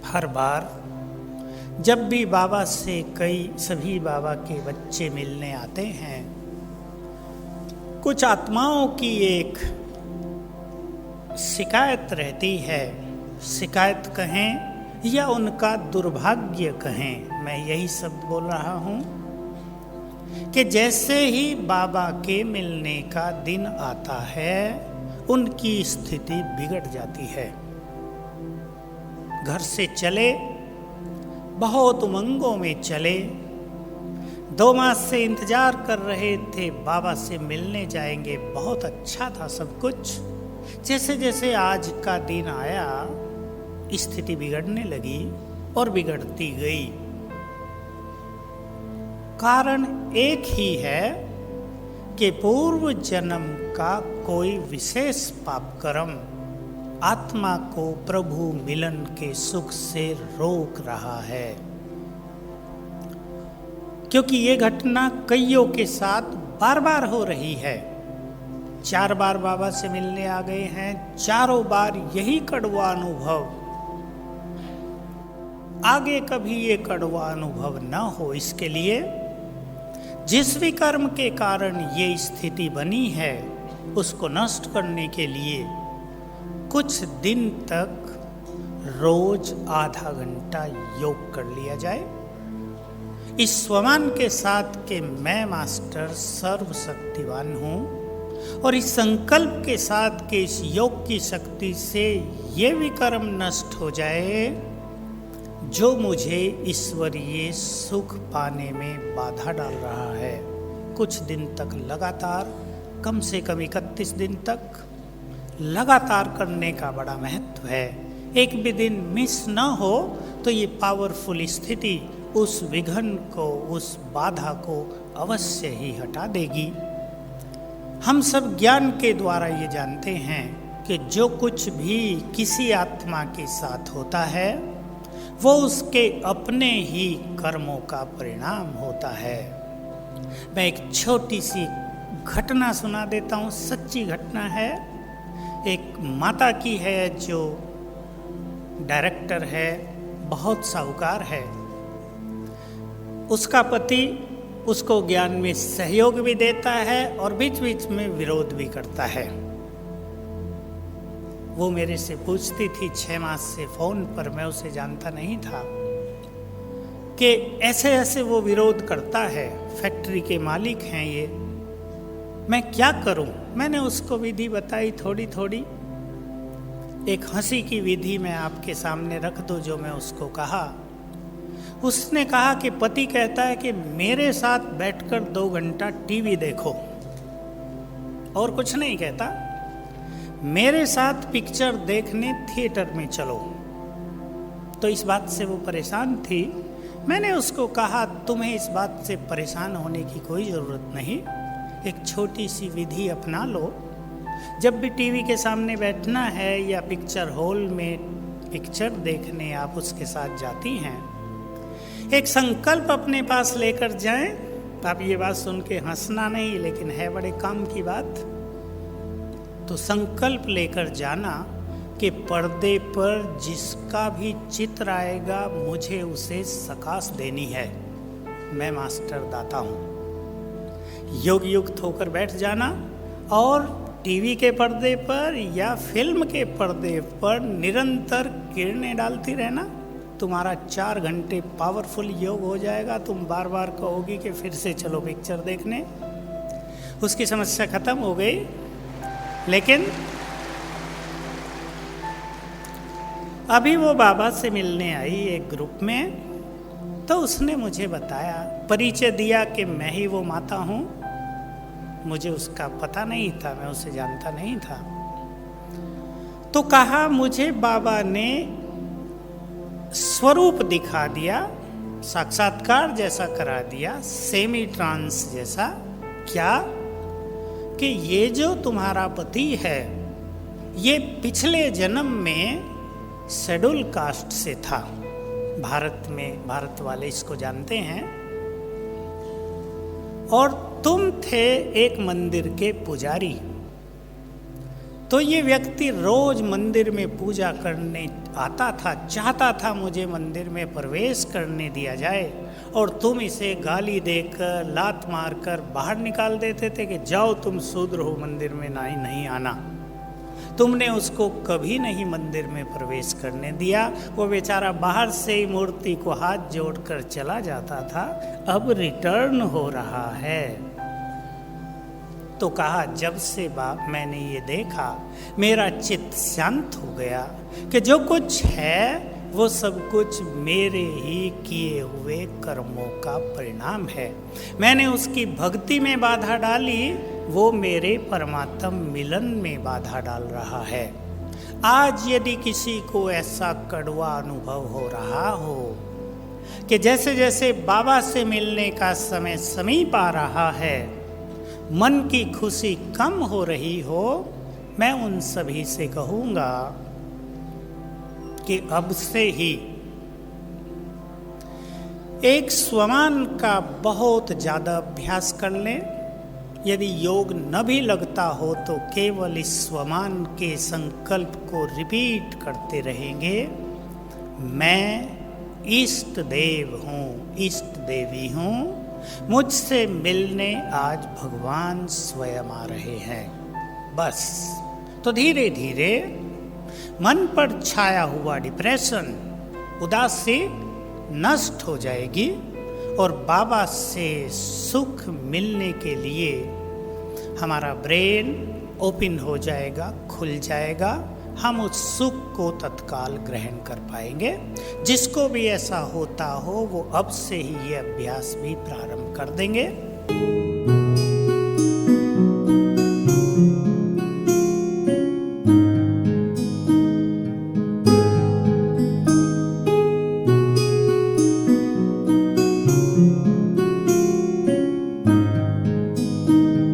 हर बार जब भी बाबा से सभी बाबा के बच्चे मिलने आते हैं, कुछ आत्माओं की एक शिकायत रहती है। शिकायत कहें या उनका दुर्भाग्य कहें, मैं यही शब्द बोल रहा हूं कि जैसे ही बाबा के मिलने का दिन आता है, उनकी स्थिति बिगड़ जाती है। घर से चले, बहुत उमंगों में चले, 2 मास से इंतजार कर रहे थे बाबा से मिलने जाएंगे, बहुत अच्छा था सब कुछ। जैसे जैसे आज का दिन आया, स्थिति बिगड़ने लगी और बिगड़ती गई। कारण एक ही है कि पूर्व जन्म का कोई विशेष पाप कर्म आत्मा को प्रभु मिलन के सुख से रोक रहा है। क्योंकि ये घटना कईयों के साथ बार बार हो रही है। 4 बार बाबा से मिलने आ गए हैं, चारों बार यही कड़वा अनुभव। आगे कभी ये कड़वा अनुभव न हो, इसके लिए जिस भी कर्म के कारण ये स्थिति बनी है, उसको नष्ट करने के लिए कुछ दिन तक रोज आधा घंटा योग कर लिया जाए, इस स्वमान के साथ कि मैं मास्टर सर्वशक्तिवान हूँ, और इस संकल्प के साथ कि इस योग की शक्ति से ये विकर्म नष्ट हो जाए जो मुझे ईश्वरीय सुख पाने में बाधा डाल रहा है। कुछ दिन तक लगातार, कम से कम 31 दिन तक लगातार करने का बड़ा महत्व है। एक भी दिन मिस न हो तो ये पावरफुल स्थिति उस विघ्न को, उस बाधा को अवश्य ही हटा देगी। हम सब ज्ञान के द्वारा ये जानते हैं कि जो कुछ भी किसी आत्मा के साथ होता है, वो उसके अपने ही कर्मों का परिणाम होता है। मैं एक छोटी सी घटना सुना देता हूँ, सच्ची घटना है। एक माता की है जो डायरेक्टर है, बहुत साहूकार है। उसका पति उसको ज्ञान में सहयोग भी देता है और बीच बीच में विरोध भी करता है। वो मेरे से पूछती थी 6 मास से फोन पर, मैं उसे जानता नहीं था कि ऐसे ऐसे वो विरोध करता है। फैक्ट्री के मालिक हैं ये, मैं क्या करूं? मैंने उसको विधि बताई थोड़ी थोड़ी। एक हंसी की विधि मैं आपके सामने रख दूं जो मैं उसको कहा। उसने कहा कि पति कहता है कि मेरे साथ बैठकर 2 घंटा टीवी देखो, और कुछ नहीं कहता। मेरे साथ पिक्चर देखने थिएटर में चलो। तो इस बात से वो परेशान थी। मैंने उसको कहा तुम्हें इस बात से परेशान होने की कोई ज़रूरत नहीं, एक छोटी सी विधि अपना लो। जब भी टीवी के सामने बैठना है या पिक्चर हॉल में पिक्चर देखने आप उसके साथ जाती हैं, एक संकल्प अपने पास लेकर जाएं। आप ये बात सुन के हंसना नहीं, लेकिन है बड़े काम की बात। तो संकल्प लेकर जाना कि पर्दे पर जिसका भी चित्र आएगा मुझे उसे सकाश देनी है, मैं मास्टर दाता हूँ। योग युक्त होकर बैठ जाना और टीवी के पर्दे पर या फिल्म के पर्दे पर निरंतर किरणें डालती रहना। तुम्हारा 4 घंटे पावरफुल योग हो जाएगा। तुम बार बार कहोगी कि फिर से चलो पिक्चर देखने। उसकी समस्या खत्म हो गई। लेकिन अभी वो बाबा से मिलने आई एक ग्रुप में, तो उसने मुझे बताया, परिचय दिया कि मैं ही वो माता हूँ। मुझे उसका पता नहीं था, मैं उसे जानता नहीं था। तो कहा मुझे बाबा ने स्वरूप दिखा दिया, साक्षात्कार जैसा करा दिया, सेमी ट्रांस जैसा। क्या? कि ये जो तुम्हारा पति है, ये पिछले जन्म में शेड्यूल कास्ट से था। भारत में, भारत वाले इसको जानते हैं। और तुम थे एक मंदिर के पुजारी। तो ये व्यक्ति रोज मंदिर में पूजा करने आता था, चाहता था मुझे मंदिर में प्रवेश करने दिया जाए, और तुम इसे गाली देकर लात मारकर बाहर निकाल देते थे कि जाओ तुम शूद्र हो, मंदिर में नहीं आना। तुमने उसको कभी नहीं मंदिर में प्रवेश करने दिया। वो बेचारा बाहर से ही मूर्ति को हाथ जोड़कर चला जाता था, अब रिटर्न हो रहा है। तो कहा, जब से बाप मैंने ये देखा मेरा चित्त शांत हो गया कि जो कुछ है वो सब कुछ मेरे ही किए हुए कर्मों का परिणाम है। मैंने उसकी भक्ति में बाधा डाली, वो मेरे परमात्म मिलन में बाधा डाल रहा है। आज यदि किसी को ऐसा कड़वा अनुभव हो रहा हो कि जैसे जैसे बाबा से मिलने का समय समीप आ रहा है, मन की खुशी कम हो रही हो, मैं उन सभी से कहूँगा कि अब से ही एक स्वमान का बहुत ज़्यादा अभ्यास कर लें। यदि योग न भी लगता हो तो केवल इस स्वमान के संकल्प को रिपीट करते रहेंगे, मैं इष्ट देव हूँ, इष्ट देवी हूँ, मुझसे मिलने आज भगवान स्वयं आ रहे हैं। बस तो धीरे धीरे मन पर छाया हुआ डिप्रेशन, उदासी नष्ट हो जाएगी और बाबा से सुख मिलने के लिए हमारा ब्रेन ओपन हो जाएगा, खुल जाएगा। हम उस सुख को तत्काल ग्रहण कर पाएंगे। जिसको भी ऐसा होता हो वो अब से ही ये अभ्यास भी प्रारंभ कर देंगे।